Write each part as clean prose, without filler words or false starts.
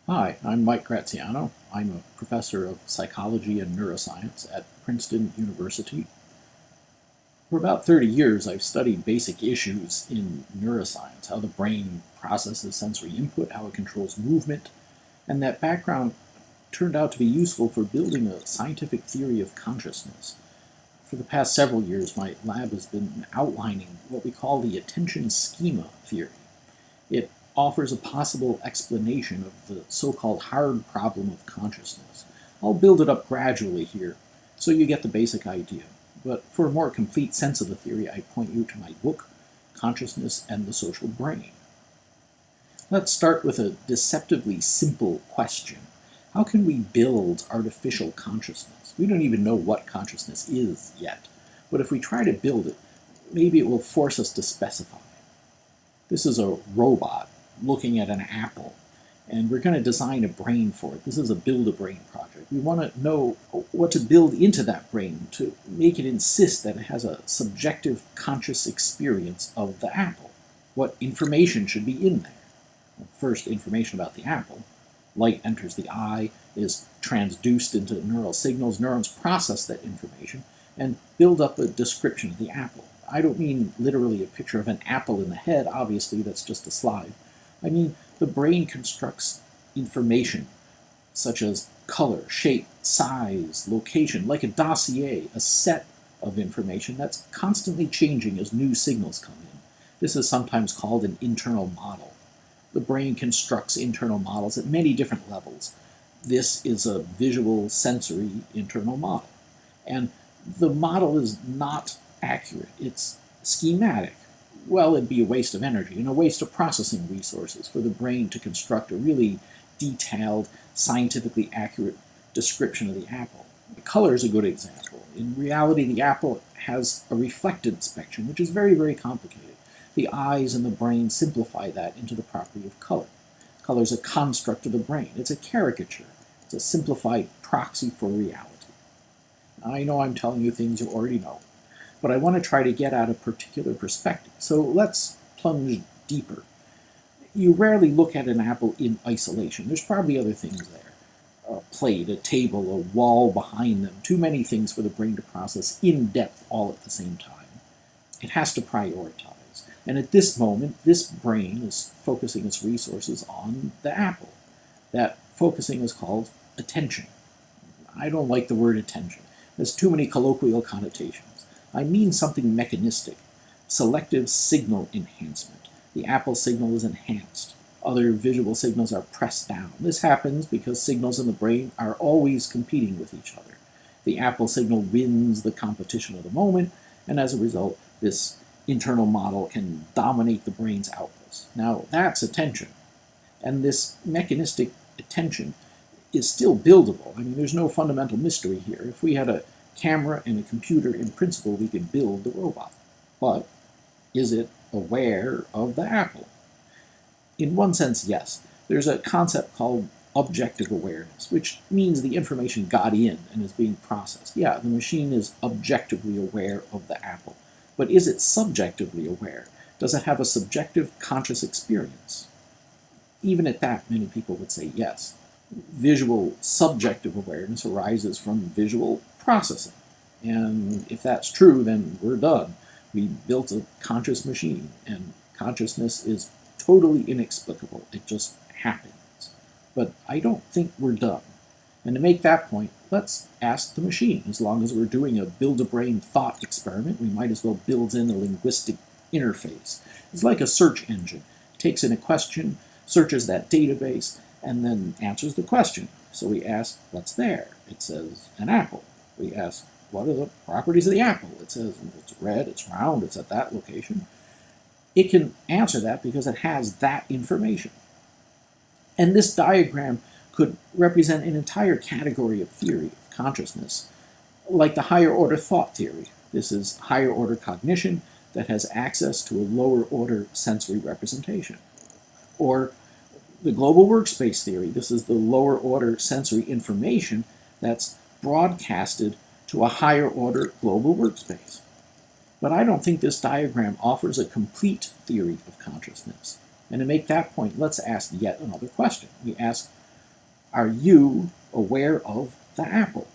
Hi, I'm Mike Graziano. I'm a professor of psychology and neuroscience at Princeton University. For about 30 years, I've studied basic issues in neuroscience, how the brain processes sensory input, how it controls movement, and that background turned out to be useful for building a scientific theory of consciousness. For the past several years, my lab has been outlining what we call the attention schema theory. It offers a possible explanation of the so-called hard problem of consciousness. I'll build it up gradually here so you get the basic idea. But for a more complete sense of the theory, I point you to my book, Consciousness and the Social Brain. Let's start with a deceptively simple question. How can we build artificial consciousness? We don't even know what consciousness is yet. But if we try to build it, maybe it will force us to specify. This is a robot looking at an apple, and we're going to design a brain for it. This is a build-a-brain project. We want to know what to build into that brain to make it insist that it has a subjective conscious experience of the apple. What information should be in there? First, information about the apple. Light enters the eye, is transduced into neural signals. Neurons process that information and build up a description of the apple. I don't mean literally a picture of an apple in the head, obviously that's just a slide. I mean the brain constructs information such as color, shape, size, location, like a dossier, a set of information that's constantly changing as new signals come in. This is sometimes called an internal model. The brain constructs internal models at many different levels. This is a visual sensory internal model. And the model is not accurate. It's schematic. Well, it'd be a waste of energy and a waste of processing resources for the brain to construct a really detailed, scientifically accurate description of the apple. The color is a good example. In reality, the apple has a reflectance spectrum, which is very, very complicated. The eyes and the brain simplify that into the property of color. Color is a construct of the brain. It's a caricature. It's a simplified proxy for reality. I know I'm telling you things you already know, but I want to try to get at a particular perspective. So let's plunge deeper. You rarely look at an apple in isolation. There's probably other things there. A plate, a table, a wall behind them. Too many things for the brain to process in depth all at the same time. It has to prioritize. And at this moment, this brain is focusing its resources on the apple. That focusing is called attention. I don't like the word attention. There's too many colloquial connotations. I mean something mechanistic. Selective signal enhancement. The apple signal is enhanced. Other visual signals are pressed down. This happens because signals in the brain are always competing with each other. The apple signal wins the competition of the moment, and as a result, this internal model can dominate the brain's outputs. Now, that's attention. And this mechanistic attention is still buildable. I mean, there's no fundamental mystery here. If we had a camera and a computer, in principle, we could build the robot. But is it aware of the apple? In one sense, yes. There's a concept called objective awareness, which means the information got in and is being processed. Yeah, the machine is objectively aware of the apple. But is it subjectively aware? Does it have a subjective conscious experience? Even at that, many people would say yes. Visual subjective awareness arises from visual processing. And if that's true, then we're done. We built a conscious machine, and consciousness is totally inexplicable. It just happens. But I don't think we're done. And to make that point, let's ask the machine. As long as we're doing a build-a-brain thought experiment, we might as well build in a linguistic interface. It's like a search engine. It takes in a question, searches that database, and then answers the question. So we ask, what's there? It says, an apple. We ask, what are the properties of the apple? It says, it's red, it's round, it's at that location. It can answer that because it has that information. And this diagram could represent an entire category of theory of consciousness, like the higher order thought theory. This is higher order cognition that has access to a lower order sensory representation. Or the global workspace theory. This is the lower order sensory information that's broadcasted to a higher order global workspace. But I don't think this diagram offers a complete theory of consciousness. And to make that point, let's ask yet another question. We ask, Are you aware of the apple?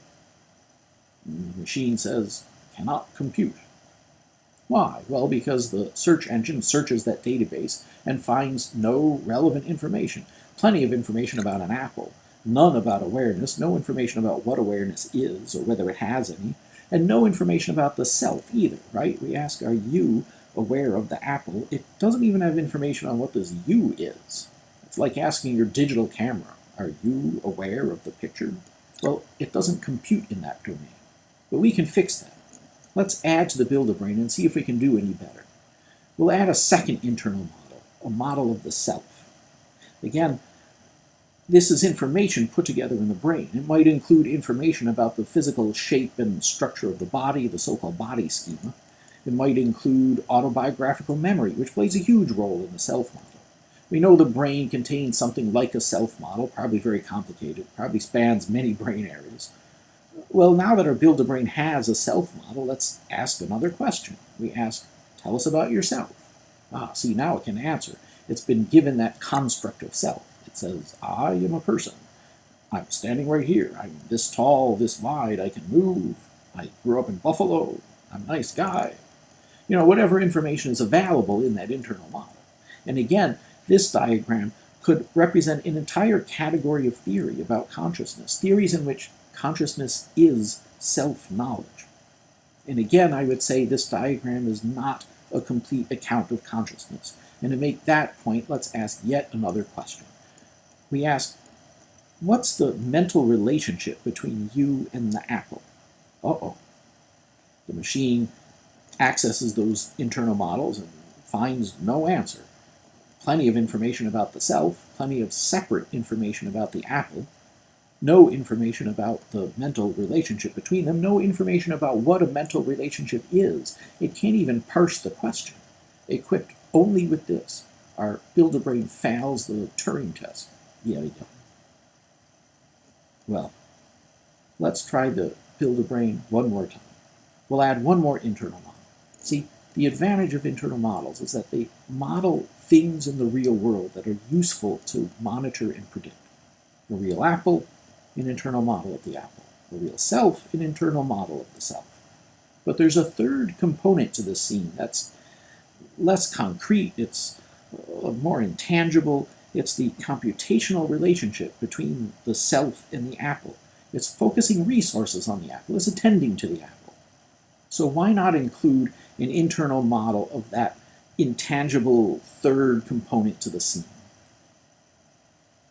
And the machine says, cannot compute. Why? Well, because the search engine searches that database and finds no relevant information. Plenty of information about an apple, none about awareness, no information about what awareness is or whether it has any, and no information about the self either, right? We ask, are you aware of the apple? It doesn't even have information on what this you is. It's like asking your digital camera, are you aware of the picture? Well, it doesn't compute in that domain. But we can fix that. Let's add to the Build-A-Brain and see if we can do any better. We'll add a second internal model, a model of the self. Again, this is information put together in the brain. It might include information about the physical shape and structure of the body, the so-called body schema. It might include autobiographical memory, which plays a huge role in the self model. We know the brain contains something like a self model, probably very complicated, probably spans many brain areas. Well, now that our Build-A-Brain has a self model, let's ask another question. We ask, tell us about yourself. See, now it can answer. It's been given that construct of self. It says, I am a person. I'm standing right here. I'm this tall, this wide. I can move. I grew up in Buffalo. I'm a nice guy. Whatever information is available in that internal model. And again, this diagram could represent an entire category of theory about consciousness, theories in which consciousness is self-knowledge. And again, I would say this diagram is not a complete account of consciousness. And to make that point, let's ask yet another question. We ask, what's the mental relationship between you and the apple? Uh-oh. The machine accesses those internal models and finds no answer. Plenty of information about the self, plenty of separate information about the apple, no information about the mental relationship between them, no information about what a mental relationship is. It can't even parse the question. Equipped only with this, our Build-A-Brain fails the Turing test yet again. Well, let's try the Build-A-Brain one more time. We'll add one more internal model. See, the advantage of internal models is that they model things in the real world that are useful to monitor and predict. The real apple, an internal model of the apple. The real self, an internal model of the self. But there's a third component to this scene that's less concrete, it's more intangible. It's the computational relationship between the self and the apple. It's focusing resources on the apple, it's attending to the apple. So why not include an internal model of that intangible third component to the scene?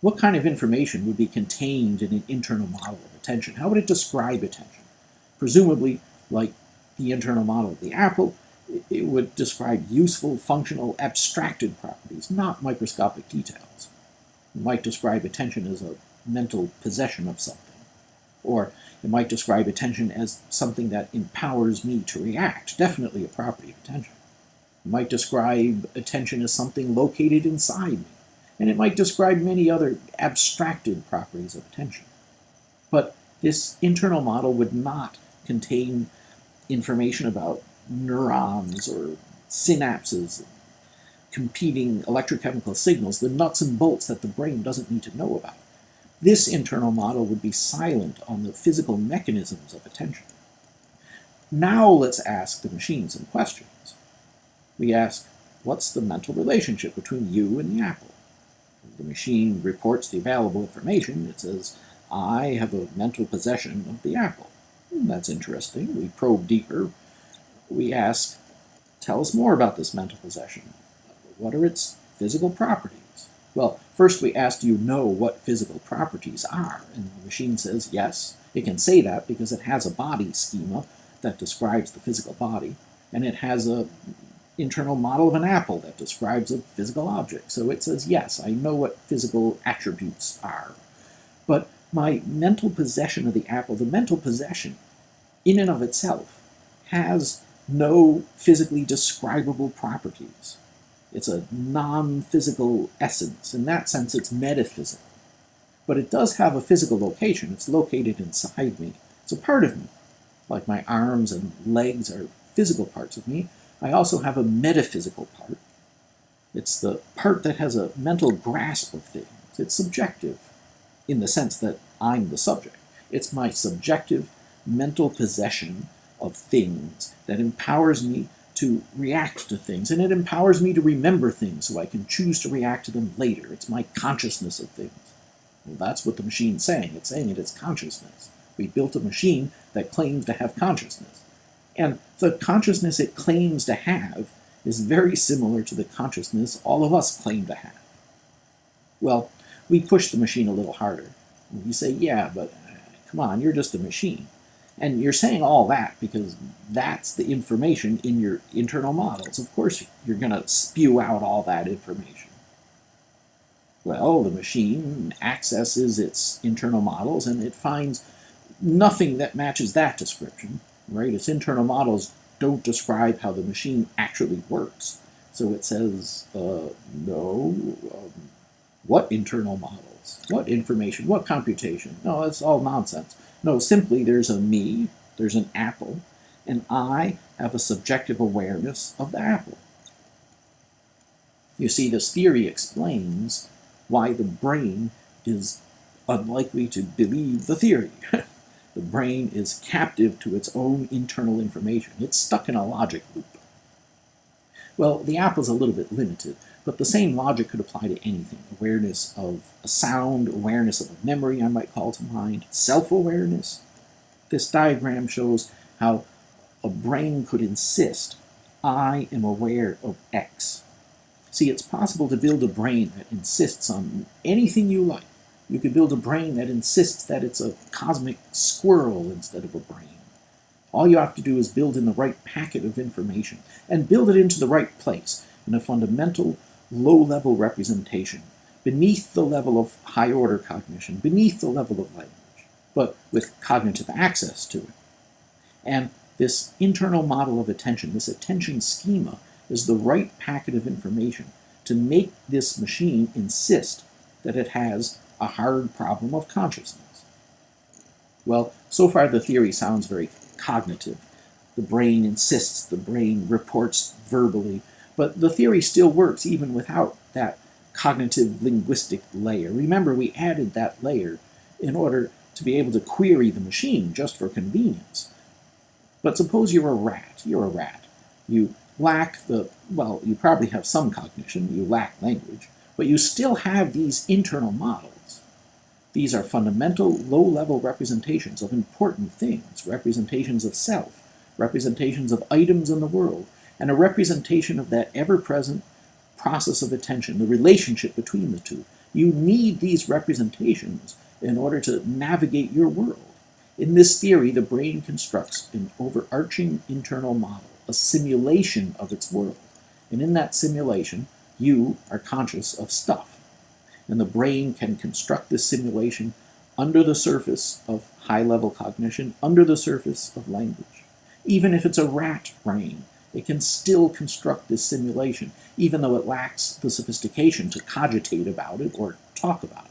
What kind of information would be contained in an internal model of attention? How would it describe attention? Presumably, like the internal model of the apple, it would describe useful, functional, abstracted properties, not microscopic details. It might describe attention as a mental possession of something. Or it might describe attention as something that empowers me to react, definitely a property of attention. It might describe attention as something located inside me. And it might describe many other abstracted properties of attention. But this internal model would not contain information about neurons or synapses, competing electrochemical signals, the nuts and bolts that the brain doesn't need to know about. This internal model would be silent on the physical mechanisms of attention. Now let's ask the machine some questions. We ask, what's the mental relationship between you and the apple? The machine reports the available information. It says, I have a mental possession of the apple. That's interesting. We probe deeper. We ask, tell us more about this mental possession. What are its physical properties? Well, first we ask, do you know what physical properties are? And the machine says, yes. It can say that because it has a body schema that describes the physical body, and it has an internal model of an apple that describes a physical object. So it says, yes, I know what physical attributes are. But my mental possession of the apple, the mental possession in and of itself, has no physically describable properties. It's a non-physical essence. In that sense, it's metaphysical. But it does have a physical location. It's located inside me. It's a part of me. Like my arms and legs are physical parts of me, I also have a metaphysical part. It's the part that has a mental grasp of things. It's subjective. in the sense that I'm the subject. It's my subjective mental possession of things that empowers me to react to things, and it empowers me to remember things so I can choose to react to them later. It's my consciousness of things. Well, that's what the machine's saying. It's saying it's consciousness. We built a machine that claims to have consciousness. And the consciousness it claims to have is very similar to the consciousness all of us claim to have. Well, we push the machine a little harder. We say, yeah, but come on, you're just a machine. And you're saying all that because that's the information in your internal models. Of course, you're going to spew out all that information. Well, the machine accesses its internal models and it finds nothing that matches that description, right? Its internal models don't describe how the machine actually works. So it says, no, what internal models? What information? What computation? No, that's all nonsense. No, simply there's a me, there's an apple, and I have a subjective awareness of the apple. You see, this theory explains why the brain is unlikely to believe the theory. The brain is captive to its own internal information. It's stuck in a logic loop. Well, the apple's a little bit limited, but the same logic could apply to anything. Awareness of a sound, awareness of a memory I might call to mind, self-awareness. This diagram shows how a brain could insist, I am aware of X. See, it's possible to build a brain that insists on anything you like. You could build a brain that insists that it's a cosmic squirrel instead of a brain. All you have to do is build in the right packet of information and build it into the right place in a fundamental low-level representation, beneath the level of high-order cognition, beneath the level of language, but with cognitive access to it. And this internal model of attention, this attention schema, is the right packet of information to make this machine insist that it has a hard problem of consciousness. Well, so far the theory sounds very cognitive. The brain insists, the brain reports verbally, but the theory still works even without that cognitive linguistic layer. Remember, we added that layer in order to be able to query the machine just for convenience. But suppose you're a rat. You're a rat. You lack well, you probably have some cognition, you lack language, but you still have these internal models. These are fundamental, low-level representations of important things, representations of self, representations of items in the world, and a representation of that ever-present process of attention, the relationship between the two. You need these representations in order to navigate your world. In this theory, the brain constructs an overarching internal model, a simulation of its world. And in that simulation, you are conscious of stuff. And the brain can construct this simulation under the surface of high-level cognition, under the surface of language. Even if it's a rat brain, it can still construct this simulation, even though it lacks the sophistication to cogitate about it or talk about it.